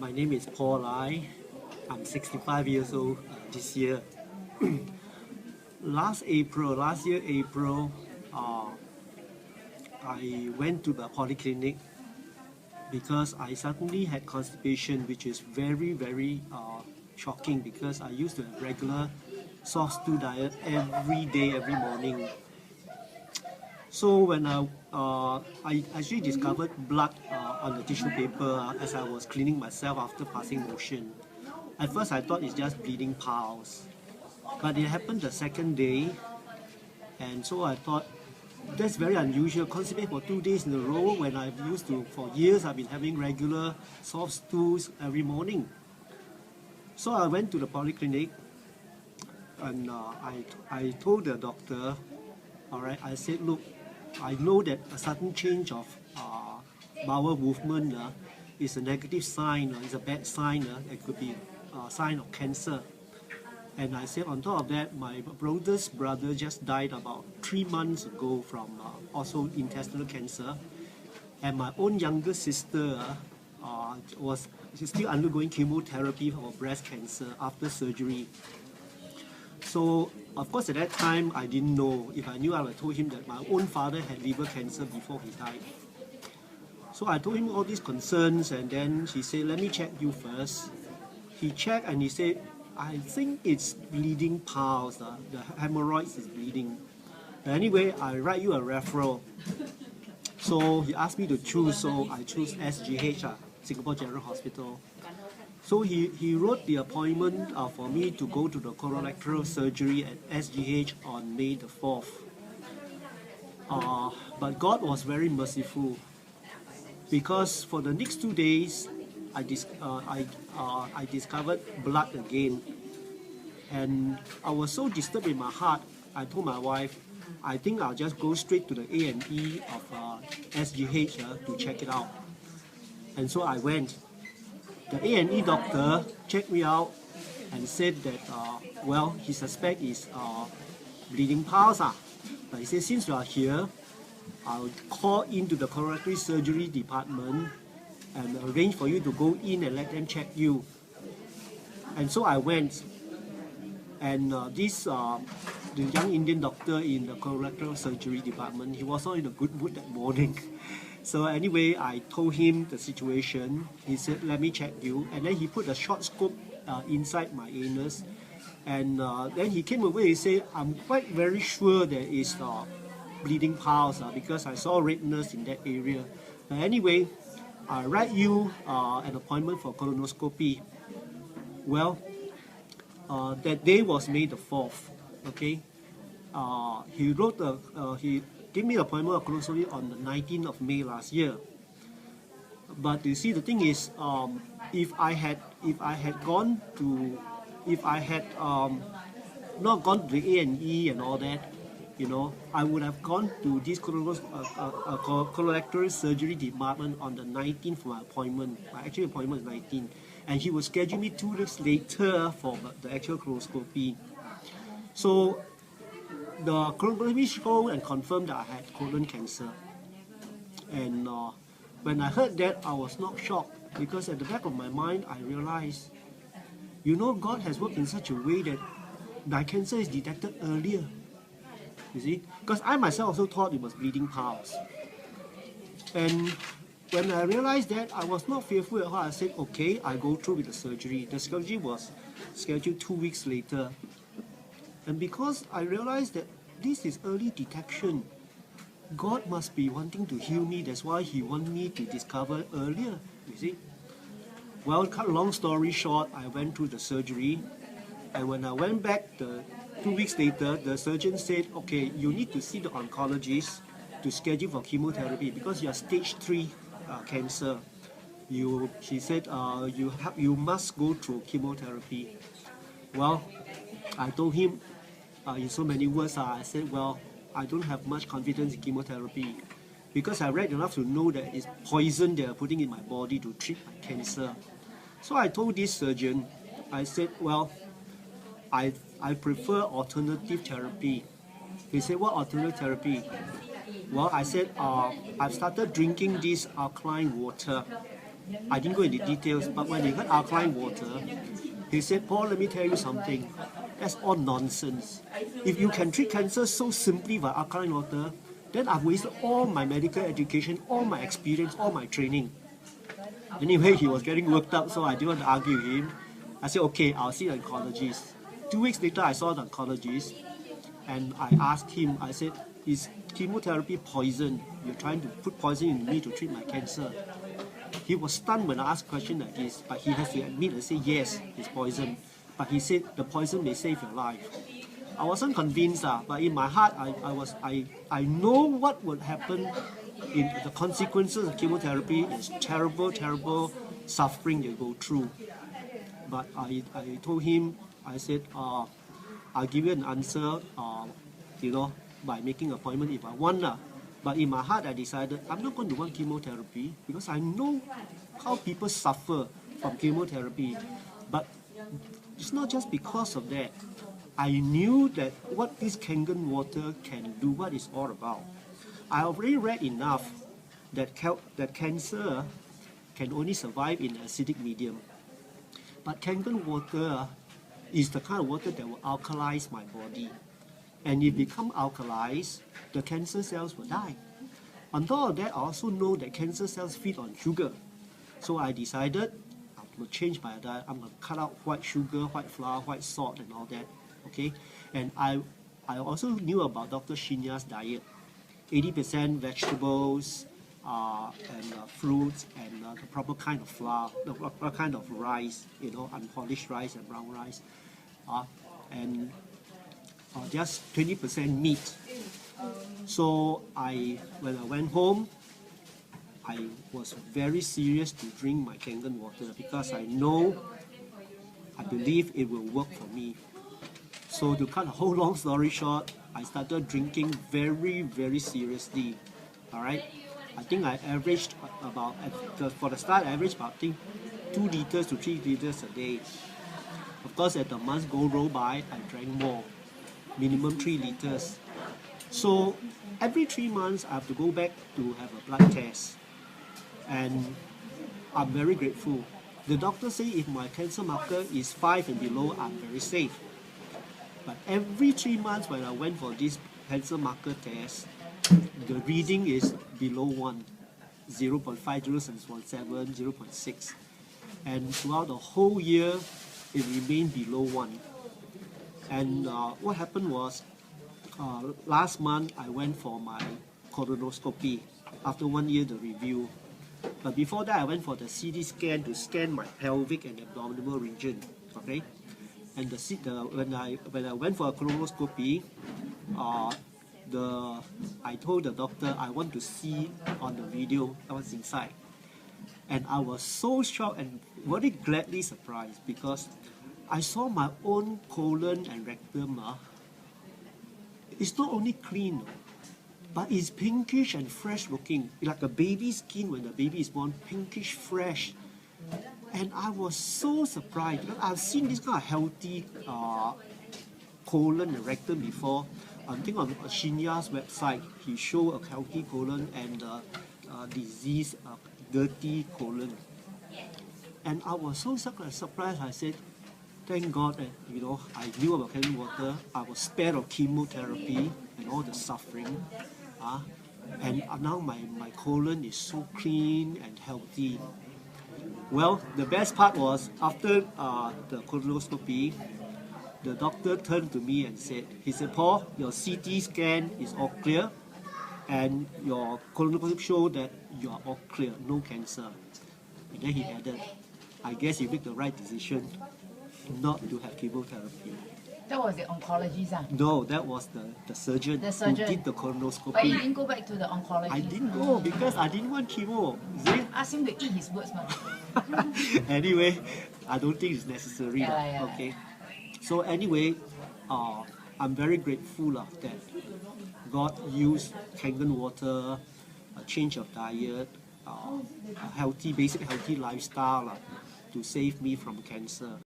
My name is Paul Lai. I'm 65 years old this year. Last year April, I went to the polyclinic because I suddenly had constipation, which is very shocking because I used to have regular soft stool diet every day, every morning. So when I actually discovered blood on the tissue paper as I was cleaning myself after passing motion. At first I thought it's just bleeding piles, but it happened the second day, and so I thought that's very unusual. Constipate for 2 days in a row when I've used to, for years I've been having regular soft stools every morning. So I went to the polyclinic and I told the doctor, alright, I said, look, I know that a sudden change of bowel movement is a negative sign, is a bad sign, it could be a sign of cancer. And I said, on top of that, my brother's brother just died about 3 months ago from also intestinal cancer. And my own younger sister was still undergoing chemotherapy for breast cancer after surgery. So, of course, at that time, I didn't know. If I knew, I would have told him that my own father had liver cancer before he died. So I told him all these concerns, and then he said, let me check you first. He checked and he said, I think it's bleeding piles, the hemorrhoids is bleeding. But anyway, I write you a referral. So he asked me to choose, so I chose SGH, Singapore General Hospital. So he wrote the appointment for me to go to the colorectal surgery at SGH on May the 4th. But God was very merciful, because for the next 2 days, I discovered blood again. And I was so disturbed in my heart, I told my wife, I think I'll just go straight to the A&E of SGH to check it out. And so I went. The A&E doctor checked me out and said that, well, he suspects is bleeding piles. But he said, since you are here, I'll call into the colorectal surgery department and arrange for you to go in and let them check you. And so I went. And the young Indian doctor in the colorectal surgery department, he was not in a good mood that morning. So anyway, I told him the situation. He said, let me check you. And then he put a short scope inside my anus. And then he came away and said, I'm quite very sure there is bleeding piles because I saw redness in that area. But anyway, I write you an appointment for colonoscopy. Well, that day was May the 4th. Okay, he gave me an appointment of colonoscopy on the 19th of May last year. But you see, the thing is, if I had not gone to the A&E and all that, you know, I would have gone to this colorectal surgery department on the 19th for my appointment. My actual appointment is 19th. And he will schedule me 2 days later for the actual colonoscopy. So the colonoscopy showed and confirmed that I had colon cancer. And when I heard that, I was not shocked, because at the back of my mind, I realized, you know, God has worked in such a way that my cancer is detected earlier. You see? Because I myself also thought it was bleeding piles. And when I realized that, I was not fearful at all. I said, okay, I go through with the surgery. The surgery was scheduled 2 weeks later. And because I realized that this is early detection, God must be wanting to heal me. That's why He wants me to discover earlier, you see. Well, cut a long story short, I went through the surgery. And when I went back 2 weeks later, the surgeon said, okay, you need to see the oncologist to schedule for chemotherapy because you are stage 3 cancer. She said you must go through chemotherapy. Well, I told him in so many words, I said, well, I don't have much confidence in chemotherapy because I read enough to know that it's poison they are putting in my body to treat my cancer. So I told this surgeon, I said, well, I prefer alternative therapy. He said, what alternative therapy? Well, I said, I've started drinking this alkaline water. I didn't go into details, but when he got alkaline water, he said, Paul, let me tell you something. That's all nonsense. If you can treat cancer so simply by alkaline water, then I've wasted all my medical education, all my experience, all my training. Anyway, he was getting worked up, so I didn't want to argue with him. I said, okay, I'll see the oncologist. 2 weeks later, I saw the oncologist, and I asked him, I said, is chemotherapy poison? You're trying to put poison in me to treat my cancer. He was stunned when I asked a question like this, but he has to admit and say, yes, it's poison. But he said, the poison may save your life. I wasn't convinced, but in my heart, I know what would happen. In the consequences of chemotherapy is terrible, terrible suffering you go through. But I told him, I said, I'll give you an answer, by making an appointment if I want. But in my heart, I decided I'm not going to want chemotherapy because I know how people suffer from chemotherapy. But it's not just because of that. I knew that what this Kangen water can do, what it's all about. I already read enough that cancer can only survive in acidic medium. But Kangen water is the kind of water that will alkalize my body. And if it becomes alkalized, the cancer cells will die. On top of that, I also know that cancer cells feed on sugar. So I decided I'm going to change my diet. I'm going to cut out white sugar, white flour, white salt and all that. Okay? And I also knew about Dr. Shinya's diet. 80% vegetables and fruits and the proper kind of flour, the proper kind of rice, unpolished rice and brown rice. And just 20% meat. So when I went home, I was very serious to drink my Kangen water because I believe it will work for me. So to cut a whole long story short, I started drinking very, very seriously. All right, I think I averaged about, for the start, I averaged about 2 liters to 3 liters a day. Of course, as the months roll by, I drank more, minimum 3 liters. So every 3 months, I have to go back to have a blood test. And I'm very grateful. The doctor say if my cancer marker is 5 and below, I'm very safe. But every 3 months when I went for this cancer marker test, the reading is below 1, 0.5, 0.7, 0.6. And throughout the whole year, it remained below 1. And what happened was, last month I went for my colonoscopy. After 1 year, the review. But before that, I went for the CT scan to scan my pelvic and abdominal region. Okay. And when I went for a colonoscopy, I told the doctor I want to see on the video what's inside. And I was so shocked and very gladly surprised because I saw my own colon and rectum. It's not only clean, but it's pinkish and fresh looking, like a baby's skin when the baby is born, pinkish fresh. And I was so surprised because I've seen this kind of healthy colon and rectum before. I think on Shinya's website, he showed a healthy colon and disease, dirty colon. And I was so surprised. I said, thank God that I knew about Kangen water. I was spared of chemotherapy and all the suffering. And now my colon is so clean and healthy. Well, the best part was after the colonoscopy, the doctor turned to me and said, Paul, your CT scan is all clear and your colonoscopy showed that you are all clear, no cancer. And then he added, I guess you make the right decision not to have chemotherapy. That was the oncologist? No, that was the surgeon who did the colonoscopy. But you didn't go back to the oncologist? I didn't go because I didn't want chemo. Ask him to eat his words, man. Anyway, I don't think it's necessary. Okay. So anyway, I'm very grateful that God used Kangen water, a change of diet, a basic healthy lifestyle to save me from cancer.